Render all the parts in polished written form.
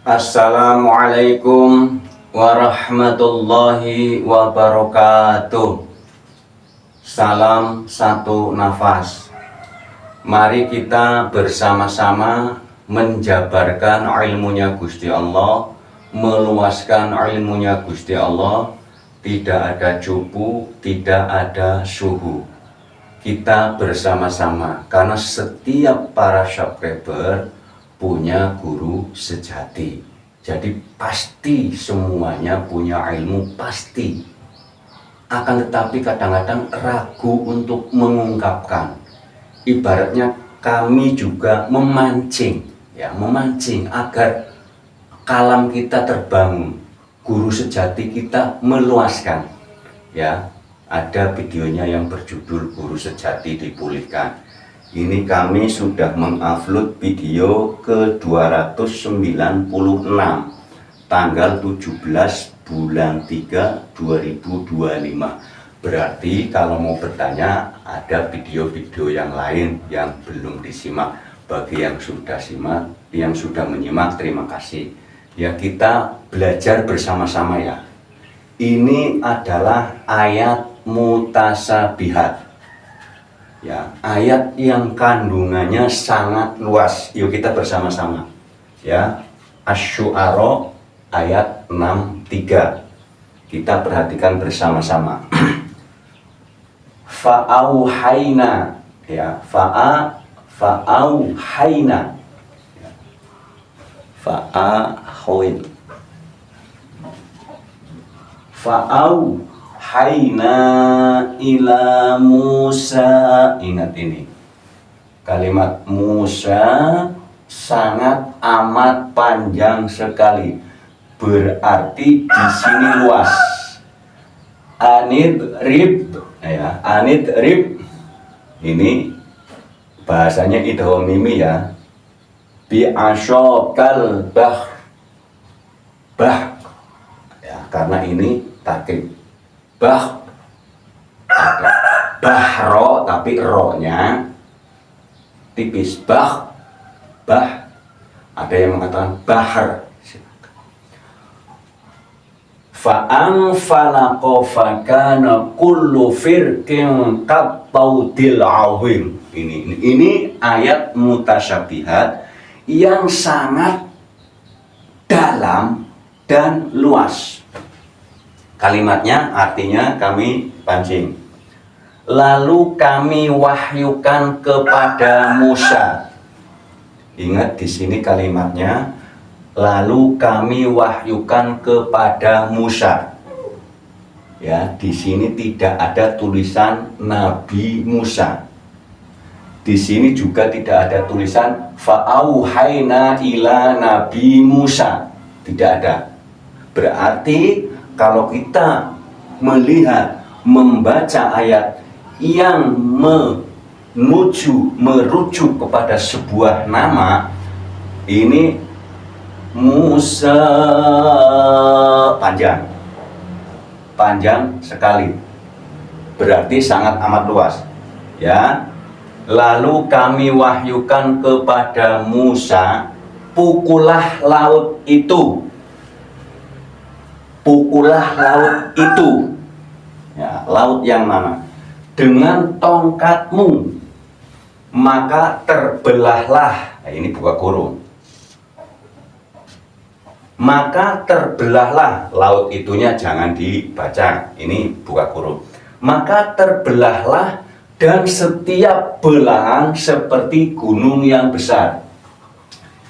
Assalamualaikum warahmatullahi wabarakatuh. Salam satu nafas. Mari kita bersama-sama menjabarkan ilmunya Gusti Allah, meluaskan ilmunya Gusti Allah. Tidak ada cupu, tidak ada suhu. Kita bersama-sama, karena setiap para subscriber punya guru sejati. Jadi pasti semuanya punya ilmu, pasti. Akan tetapi kadang-kadang ragu untuk mengungkapkan. Ibaratnya kami juga memancing agar kalam kita terbangun, guru sejati kita meluaskan. Ya, ada videonya yang berjudul Guru Sejati Dipulihkan. Ini kami sudah mengupload video ke-296 tanggal 17 bulan 3 2025. Berarti kalau mau bertanya, ada video-video yang lain yang belum disimak. Bagi yang sudah simak, yang sudah menyimak, terima kasih. Ya, kita belajar bersama-sama ya. Ini adalah ayat mutasabihat. Ya, ayat yang kandungannya sangat luas. Yuk kita bersama-sama. Ya, Asy-Syu'ara ayat 63. Kita perhatikan bersama-sama. Fa'auhayna, ya, fa'auhayna. Fa'auhayna. Fa'auhayna ila Musa. Ingat ini, kalimat Musa sangat amat panjang sekali. Berarti di sini luas. Anidrib, ya, anidrib. Ini bahasanya idgham mimi ya. Bi asyokal bah. Ya, karena ini tarkib. Bah, ada bahro tapi ro-nya tipis. Bah, ada yang mengatakan bahar. Fa'anfalaqa fakana kullu firqin qattaudil awim. Ini ayat mutasyabihat yang sangat dalam dan luas. Kalimatnya artinya kami pancing. Lalu kami wahyukan kepada Musa. Ingat di sini kalimatnya, lalu kami wahyukan kepada Musa. Ya, di sini tidak ada tulisan Nabi Musa. Di sini juga tidak ada tulisan fa'auhayna ila Nabi Musa. Tidak ada. Berarti kalau kita melihat, membaca ayat yang merujuk kepada sebuah nama, ini Musa panjang sekali, berarti sangat amat luas ya. Lalu kami wahyukan kepada Musa, pukullah laut itu. Pukullah laut itu. Ya, laut yang mana? Dengan tongkatmu, maka terbelahlah. Nah, ini buka kurung. Maka terbelahlah, laut itunya jangan dibaca, ini buka kurung. Maka terbelahlah, dan setiap belahan seperti gunung yang besar.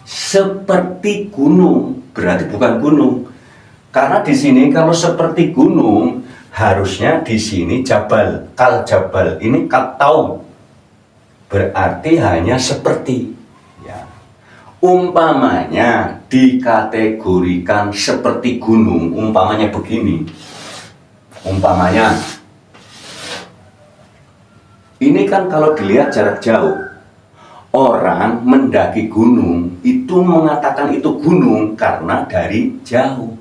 Seperti gunung, berarti bukan gunung. Karena di sini kalau seperti gunung, harusnya di sini jabal, kal jabal, ini katau. Berarti hanya seperti. Ya. Umpamanya dikategorikan seperti gunung, umpamanya begini. Umpamanya ini kan kalau dilihat jarak jauh, orang mendaki gunung itu mengatakan itu gunung karena dari jauh.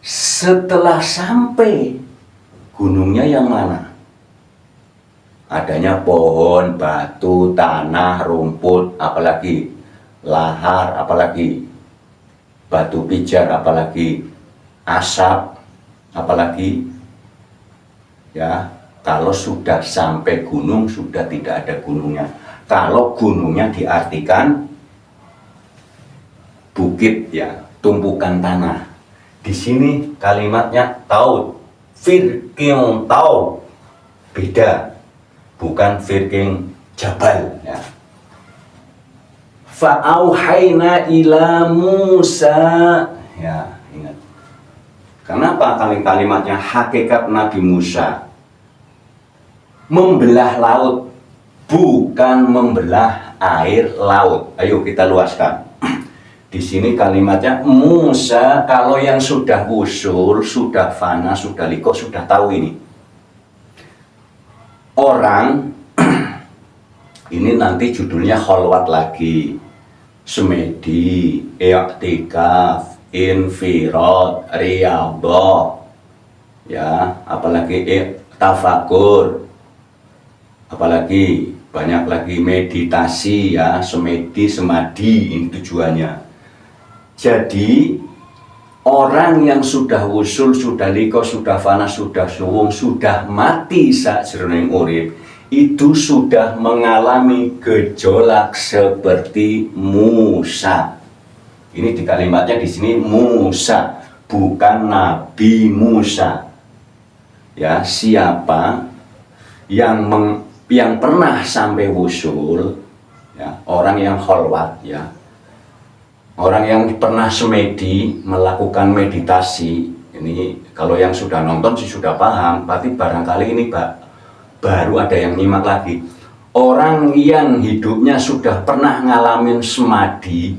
Setelah sampai, gunungnya yang mana? Adanya pohon, batu, tanah, rumput, apalagi lahar, apalagi batu pijar, apalagi asap, apalagi ya kalau sudah sampai gunung sudah tidak ada gunungnya. Kalau gunungnya diartikan bukit ya, tumpukan tanah. Di sini kalimatnya taud, firqing taud, beda, bukan firqing jabal ya. Fa'auhayna ila Musa ya, ingat. Kenapa kalimatnya hakikat Nabi Musa? Membelah laut, bukan membelah air laut. Ayo kita luaskan. Di sini kalimatnya Musa, kalau yang sudah usul, sudah fana, sudah liko, sudah tahu ini. Orang ini nanti judulnya kholwat lagi. Semedi, i'tikaf, infirad, riyadhah. Ya, apalagi tafakur. Apalagi banyak lagi meditasi ya, semedi, semadi, ini tujuannya. Jadi orang yang sudah usul, sudah liko, sudah fana, sudah suwung, sudah mati sajroning urip, itu sudah mengalami gejolak seperti Musa. Ini di kalimatnya di sini Musa, bukan Nabi Musa. Ya, siapa yang pernah sampai wusul, ya, orang yang kholwat ya, orang yang pernah semedi, melakukan meditasi. Ini kalau yang sudah nonton sih sudah paham, berarti barangkali ini baru ada yang nyimak lagi. Orang yang hidupnya sudah pernah ngalamin semedi,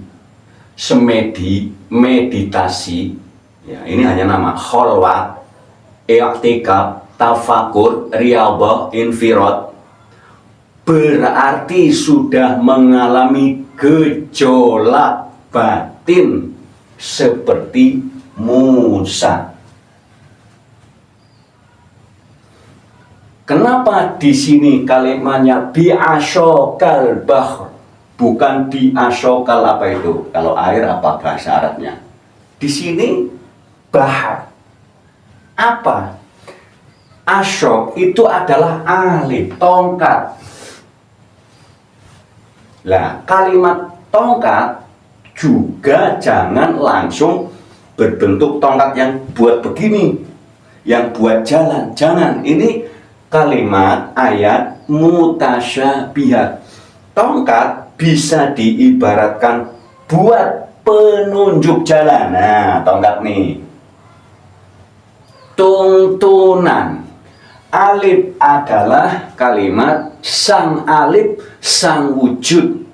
meditasi ya, ini hanya nama kholwat, i'tikaf, tafakur, riyadhah, infirad, berarti sudah mengalami gejolak batin seperti Musa. Kenapa di sini kalimatnya bi'asyokal bahr, bukan bi'asyokal apa itu? Kalau air apa bahasa Arabnya? Di sini bahar. Apa? Asyok itu adalah alif, tongkat. Lah, kalimat tongkat juga jangan langsung berbentuk tongkat yang buat begini, yang buat jalan. Jangan, ini kalimat ayat mutasyabihat. Tongkat bisa diibaratkan buat penunjuk jalan. Nah, tongkat nih. Tuntunan. Alif adalah kalimat sang alif, sang wujud.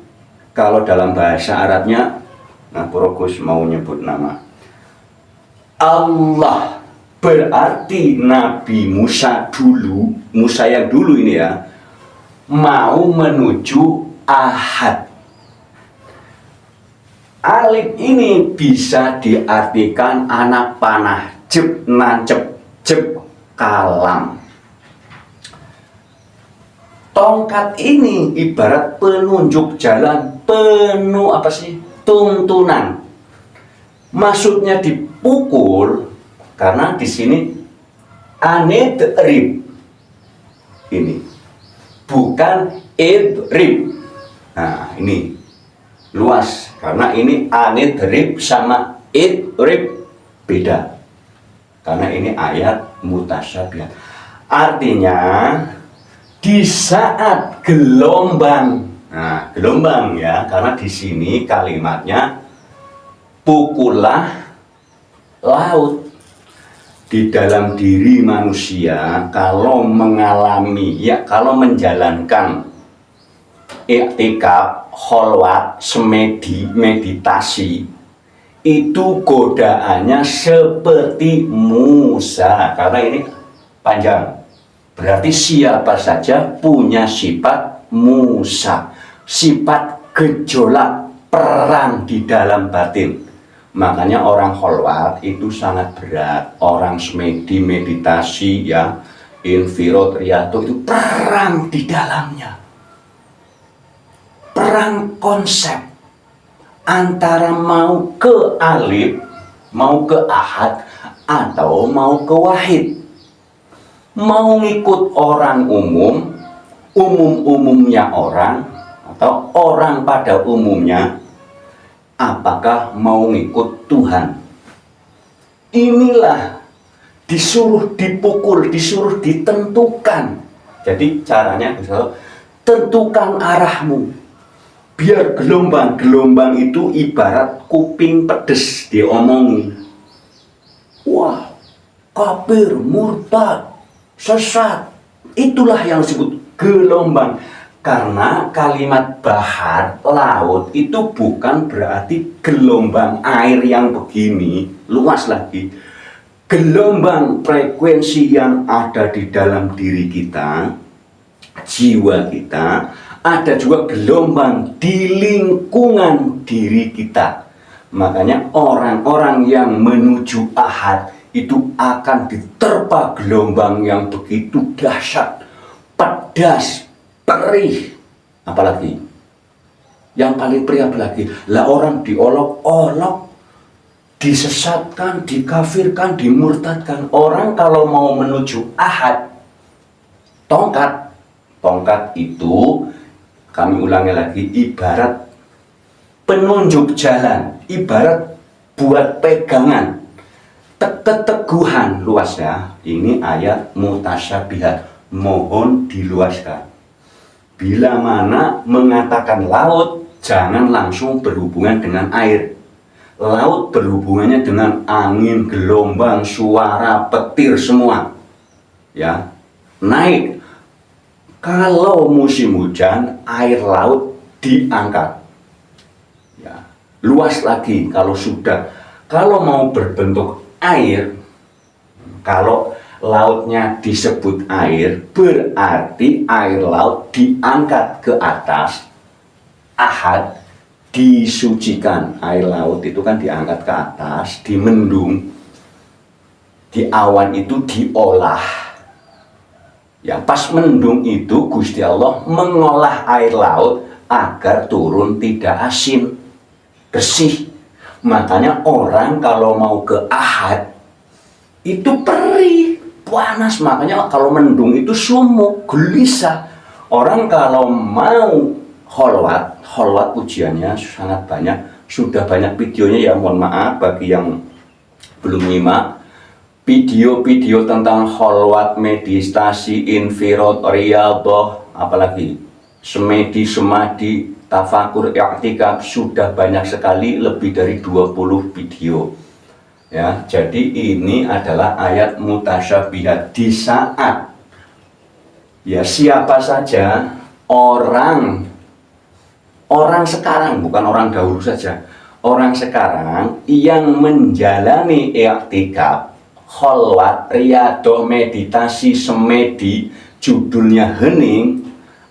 Kalau dalam bahasa Arabnya, nah Progus mau nyebut nama Allah, berarti Nabi Musa dulu, Musa yang dulu ini ya, mau menuju Ahad. Alif ini bisa diartikan anak panah, jeb nancep, jeb kalam. Tongkat ini ibarat penunjuk jalan, penuh apa sih? Tuntunan. Maksudnya dipukul karena di sini anidrib. Ini bukan idrib. Nah, ini luas karena ini anidrib sama idrib beda. Karena ini ayat mutasyabihat. Artinya di saat gelombang, nah gelombang ya, karena di sini kalimatnya pukullah laut. Di dalam diri manusia kalau mengalami ya, kalau menjalankan i'tikaf, kholwat, semedi, meditasi, itu godaannya seperti Musa. Karena ini panjang, berarti siapa saja punya sifat Musa, sifat gejolak, perang di dalam batin. Makanya orang kholwat itu sangat berat. Orang semedi, meditasi ya, infirad, riyadhah, itu perang di dalamnya. Perang konsep. antara mau ke alif, mau ke ahad, atau mau ke wahid. Mau ngikut orang umum, umum-umumnya orang, atau orang pada umumnya, apakah mau ngikut Tuhan. Inilah disuruh dipukul, disuruh ditentukan. Jadi caranya tentukan arahmu. Biar gelombang-gelombang itu ibarat kuping pedes diomongi. Wah, kafir, murtad, sesat. Itulah yang disebut gelombang. Karena kalimat bahar, laut itu bukan berarti gelombang air yang begini, luas lagi. Gelombang frekuensi yang ada di dalam diri kita, jiwa kita, ada juga gelombang di lingkungan diri kita. Makanya orang-orang yang menuju ahad itu akan diterpa gelombang yang begitu dahsyat, pedas, perih. Apalagi yang paling perih apalagi lah, orang diolok-olok, disesatkan, dikafirkan, dimurtadkan. Orang kalau mau menuju ahad, tongkat itu, kami ulangi lagi, ibarat penunjuk jalan, ibarat buat pegangan, keteguhan. Luas ya, ini ayat mutasyabihat, mohon diluaskan. Bila mana mengatakan laut, jangan langsung berhubungan dengan air. Laut berhubungannya dengan angin, gelombang, suara, petir, semua ya, naik. Kalau musim hujan, air laut diangkat ya. Luas lagi kalau mau berbentuk air, kalau lautnya disebut air, berarti air laut diangkat ke atas. Ahad disucikan, air laut itu kan diangkat ke atas, di mendung, di awan itu diolah ya. Pas mendung itu Gusti Allah mengolah air laut agar turun tidak asin, bersih. Makanya orang kalau mau ke ahad itu perih, panas. Makanya kalau mendung itu sumuk, gelisah. Orang kalau mau kholwat ujiannya sangat banyak, sudah banyak videonya ya. Mohon maaf bagi yang belum nyimak video-video tentang kholwat, meditasi, infirad, riyadhah, apalagi semedi, semadi, tafakur, i'tikaf, sudah banyak sekali, lebih dari 20 video ya. Jadi ini adalah ayat mutasyabihat. Di saat ya siapa saja orang sekarang, bukan orang dahulu saja, orang sekarang yang menjalani i'tikaf, kholwat, riyadhah, meditasi, semedi, judulnya hening,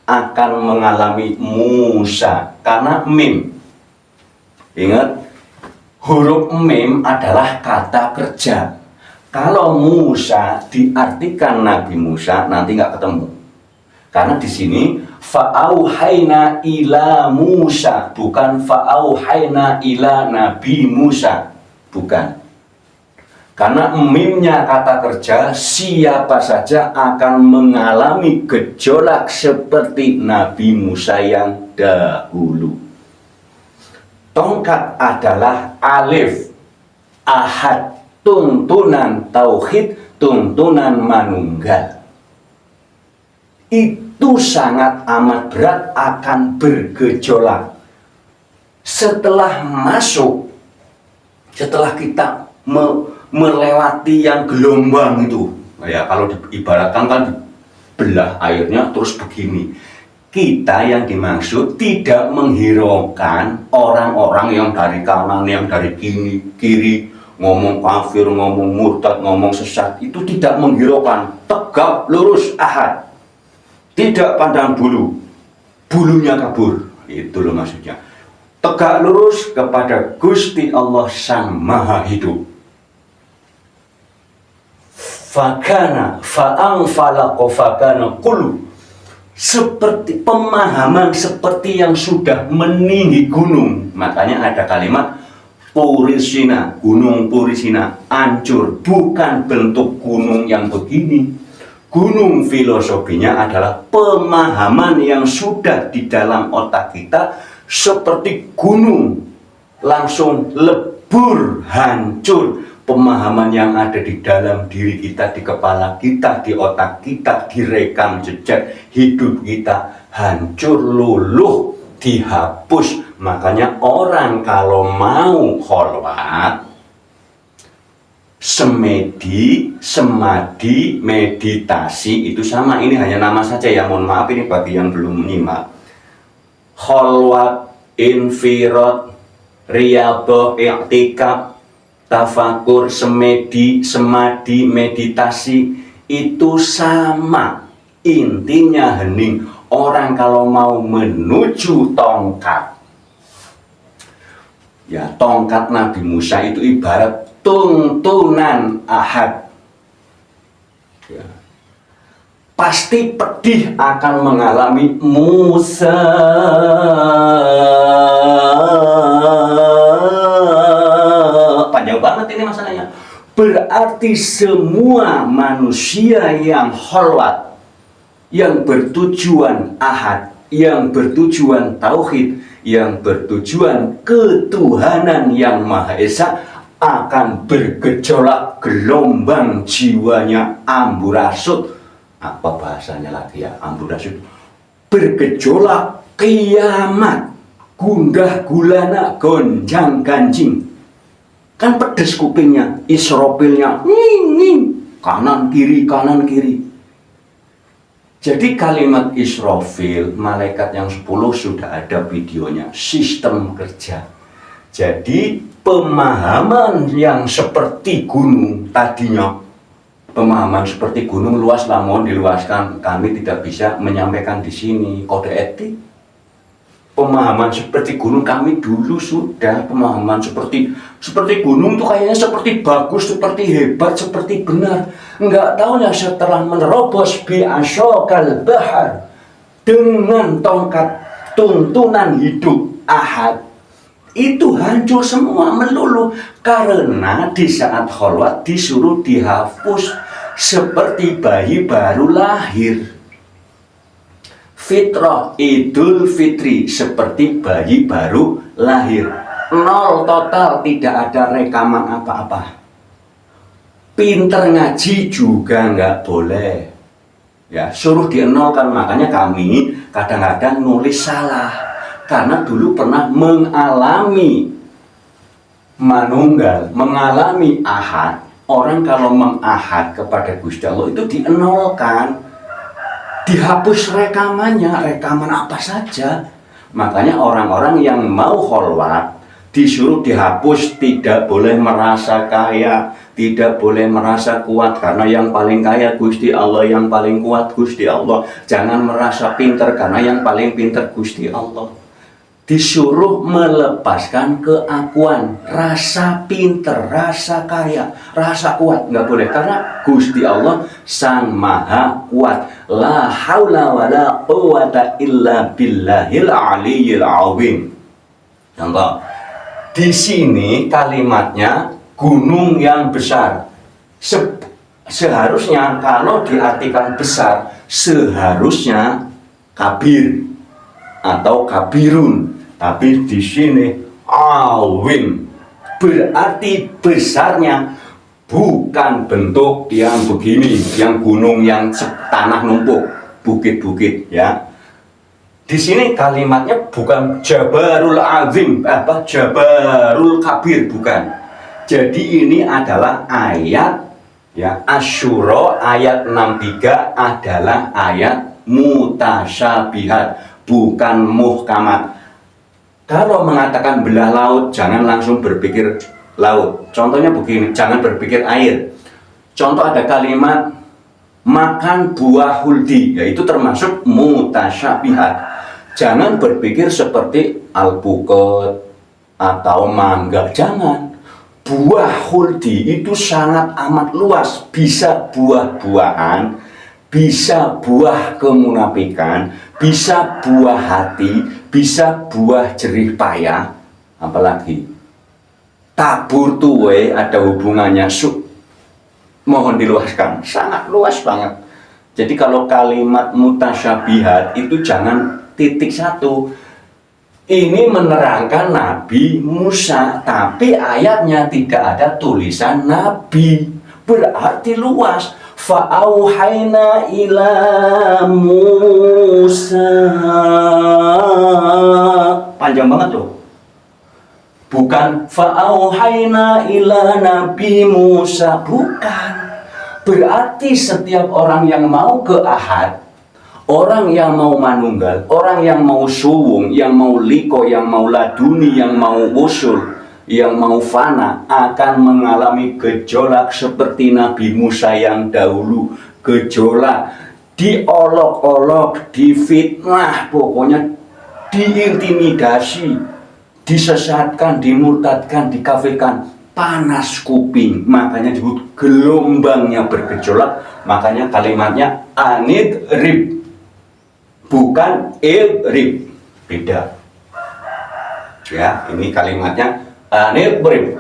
akan mengalami Musa. Karena mim, ingat, huruf mim adalah kata kerja. Kalau Musa diartikan Nabi Musa, nanti nggak ketemu. Karena di sini fa'auhayna ila Musa, bukan fa'auhayna ila Nabi Musa, bukan. Karena mimnya kata kerja, siapa saja akan mengalami gejolak seperti Nabi Musa yang dahulu. Tongkat adalah alif, ahad, tuntunan tauhid, tuntunan manunggal. Itu sangat amat berat, akan bergejolak. Setelah kita melewati yang gelombang itu ya, kalau diibaratkan kan belah airnya terus begini. Kita yang dimaksud tidak menghiraukan orang-orang yang dari kanan, yang dari kiri ngomong kafir, ngomong murtad, ngomong sesat, itu tidak menghiraukan. Tegak lurus ahad, tidak pandang bulunya kabur, itu loh maksudnya. Tegak lurus kepada Gusti Allah Sang Maha Hidup. Fakana fa'angfalaqo fakana kulu, seperti pemahaman seperti yang sudah meninggi gunung. Makanya ada kalimat Purisina, gunung Purisina hancur, bukan bentuk gunung yang begini. Gunung filosofinya adalah pemahaman yang sudah di dalam otak kita seperti gunung, langsung lebur, hancur. Pemahaman yang ada di dalam diri kita, di kepala kita, di otak kita, direkam jejak hidup kita, hancur, luluh, dihapus. Makanya orang kalau mau kholwat, semedi, semadi, meditasi itu sama. Ini hanya nama saja ya, mohon maaf ini bagi yang belum menyimak. Kholwat, infirad, riyadhah, i'tikaf, tafakur, semedi, semadi, meditasi itu sama. Intinya hening, orang kalau mau menuju tongkat, ya tongkat Nabi Musa itu ibarat tuntunan ahad, ya. Pasti pedih akan mengalami Musa. Panjang banget ini masalahnya. Berarti semua manusia yang kholwat, yang bertujuan ahad, yang bertujuan tauhid, yang bertujuan ketuhanan yang Maha Esa akan bergejolak, gelombang jiwanya amburadul. Apa bahasanya lagi ya, amburadul? Bergejolak kiamat, gundah gulana, gonjang ganjing. Kan pedes kupingnya, Israfilnya nging, kanan kiri, kanan kiri. Jadi kalimat Israfil, malaikat yang 10 sudah ada videonya, sistem kerja. Jadi pemahaman yang seperti gunung tadinya, pemahaman seperti gunung luas, namun diluaskan, kami tidak bisa menyampaikan di sini, kode etik. Pemahaman seperti gunung kami dulu sudah, pemahaman seperti gunung itu kayaknya seperti bagus, seperti hebat, seperti benar. Enggak tahunya setelah menerobos bi'asyokal bahar dengan tongkat tuntunan hidup ahad, itu hancur semua, meluluh. Karena di saat kholwat disuruh dihapus seperti bayi baru lahir. Fitrah, Idul Fitri seperti bayi baru lahir, nol total, tidak ada rekaman apa-apa. Pinter ngaji juga nggak boleh, ya suruh dienolkan. Makanya kami kadang-kadang nulis salah, karena dulu pernah mengalami manunggal, mengalami ahad. Orang kalau mengahad kepada Gusti Allah itu dienolkan, dihapus rekamannya, rekaman apa saja. Makanya orang-orang yang mau kholwat disuruh dihapus, tidak boleh merasa kaya, tidak boleh merasa kuat, karena yang paling kaya Gusti Allah, yang paling kuat Gusti Allah. Jangan merasa pinter, karena yang paling pinter Gusti Allah. Disuruh melepaskan keakuan, rasa pinter, rasa kaya, rasa kuat, nggak boleh, karena Gusti Allah Sang Maha Kuat. La haula wa la quwata illa billahil aliyyil azim. Contoh, di sini kalimatnya gunung yang besar. Seharusnya kalau diartikan besar, seharusnya kabir atau kabirun. Tapi di sini awim, berarti besarnya bukan bentuk yang begini, yang gunung, yang tanah numpuk, bukit-bukit, ya. Di sini kalimatnya bukan Jabarul Azim, Jabarul Kabir, bukan. Jadi ini adalah ayat, ya, Asy-Syura ayat 63 adalah ayat mutasyabihat, bukan muhkamat. Kalau mengatakan belah laut, jangan langsung berpikir laut. Contohnya begini, jangan berpikir air. Contoh ada kalimat makan buah huldi, yaitu termasuk mutasyabihat. Jangan berpikir seperti alpukat atau mangga, jangan. Buah huldi itu sangat amat luas, bisa buah-buahan, bisa buah kemunafikan, bisa buah hati, bisa buah jerih payah. apalagi tabur tuwe ada hubungannya mohon diluaskan, sangat luas banget. Jadi kalau kalimat mutasyabihat itu jangan titik satu. Ini menerangkan Nabi Musa, tapi ayatnya tidak ada tulisan Nabi, berarti luas. Fa'auhayna ila Musa, panjang banget loh. Bukan fa'auhayna ila Nabi Musa, bukan. Berarti setiap orang yang mau ke Ahad, orang yang mau manunggal, orang yang mau suwung, yang mau liko, yang mau laduni, yang mau wusul, yang mau fana, akan mengalami gejolak seperti Nabi Musa yang dahulu. Gejolak, diolok-olok, difitnah, pokoknya diintimidasi, disesatkan, dimurtadkan, dikafirkan, panas kuping. Makanya disebut gelombangnya bergejolak. Makanya kalimatnya anid rib, bukan rib, beda ya. Ini kalimatnya anid rib,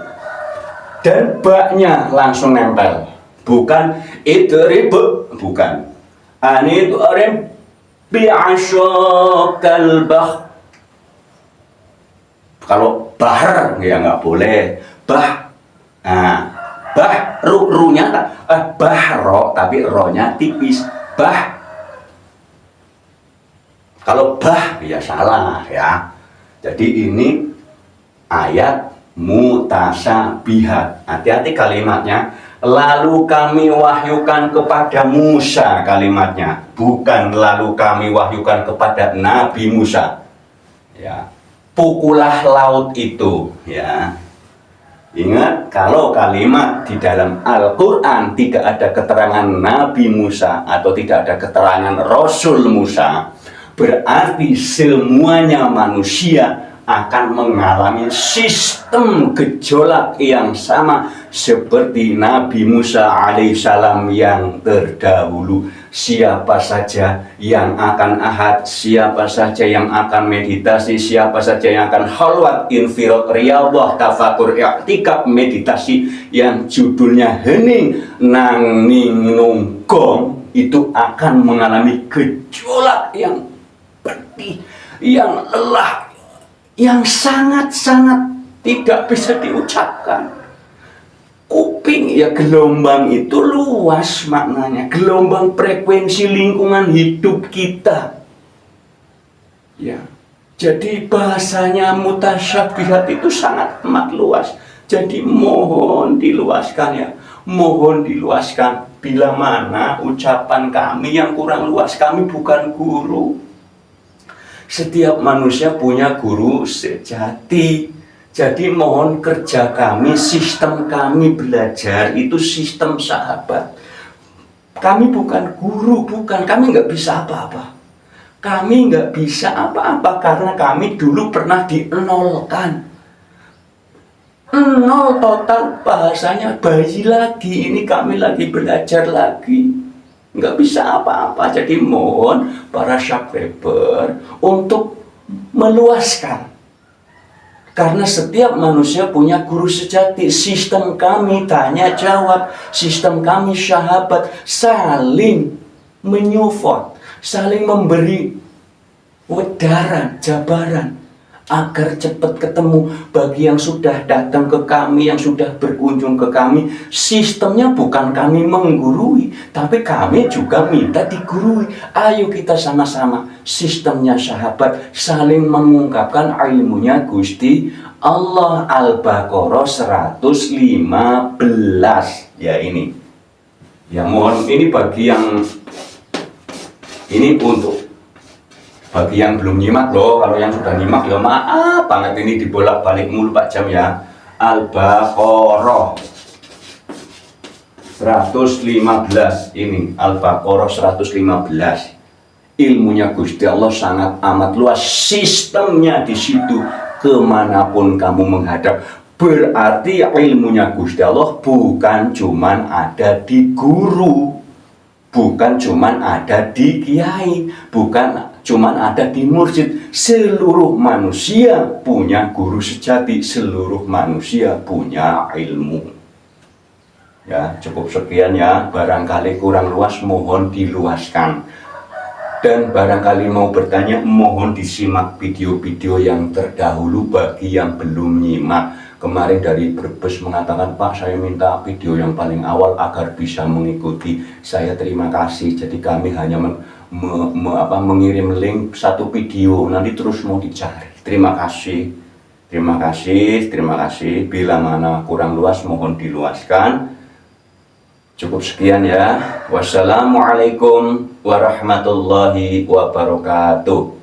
dan baknya langsung nempel, bukan idrib, bukan anid rib bi'asyokal bah. Kalau bahar ya nggak boleh, bah. Nah, bah runya bah ro, tapi ronya tipis, bah. Kalau bah ya salah ya. Jadi ini ayat mutasyabihat. Hati-hati kalimatnya. Lalu kami wahyukan kepada Musa, kalimatnya, bukan lalu kami wahyukan kepada Nabi Musa. Ya, pukulah laut itu, ya. Ingat, kalau kalimat di dalam Al-Quran tidak ada keterangan Nabi Musa atau tidak ada keterangan Rasul Musa, berarti semuanya manusia akan mengalami sistem gejolak yang sama seperti Nabi Musa alaihissalam yang terdahulu. Siapa saja yang akan ahad, siapa saja yang akan meditasi, siapa saja yang akan khalwat, infirad, riyadhah, tafakur, i'tikaf, meditasi yang judulnya hening nang ning nunggong, itu akan mengalami gejolak yang pedih, yang lelah, yang sangat-sangat tidak bisa diucapkan. Kuping ya, gelombang itu luas maknanya, gelombang frekuensi lingkungan hidup kita. Ya, jadi bahasanya mutasyabihat itu sangat amat luas. Jadi mohon diluaskan ya, mohon diluaskan. Bila mana ucapan kami yang kurang luas, kami bukan guru. Setiap manusia punya guru sejati. Jadi mohon kerja kami, sistem kami belajar itu sistem sahabat. Kami bukan guru, bukan. Kami nggak bisa apa-apa. Kami nggak bisa apa-apa karena kami dulu pernah dienolkan. Nol total, bahasanya bayi lagi. Ini kami lagi belajar lagi. Nggak bisa apa-apa. Jadi mohon para subscriber untuk meluaskan. Karena setiap manusia punya guru sejati. Sistem kami tanya jawab, sistem kami sahabat, saling menyupport, saling memberi wedaran, jabaran, agar cepat ketemu. Bagi yang sudah datang ke kami, yang sudah berkunjung ke kami, sistemnya bukan kami menggurui, tapi kami juga minta digurui. Ayo kita sama-sama, sistemnya sahabat, saling mengungkapkan ilmunya Gusti Allah. Al-Baqarah 115. Ya ini, ya mohon, ini bagi yang ini untuk bagi yang belum nyimak loh. Kalau yang sudah nyimak ya maaf banget, ini dibolak-balik mulu Pak Jam ya. Al-Baqarah 115 ini, Al-Baqarah 115. Ilmunya Gusti Allah sangat amat luas, sistemnya di situ kemanapun kamu menghadap. Berarti ilmunya Gusti Allah bukan cuman ada di guru, bukan cuman ada di kiai, bukan cuman ada di masjid. Seluruh manusia punya guru sejati, seluruh manusia punya ilmu. Ya, cukup sekian ya, barangkali kurang luas mohon diluaskan. Dan barangkali mau bertanya, mohon disimak video-video yang terdahulu bagi yang belum nyimak. Kemarin dari Brebes mengatakan, Pak, saya minta video yang paling awal agar bisa mengikuti. Saya terima kasih. Jadi kami hanya mengirim link satu video, nanti terus mau dicari. Terima kasih. Terima kasih, terima kasih. Bila mana kurang luas mohon diluaskan. Cukup sekian ya. Wassalamualaikum warahmatullahi wabarakatuh.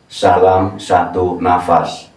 Salam satu nafas.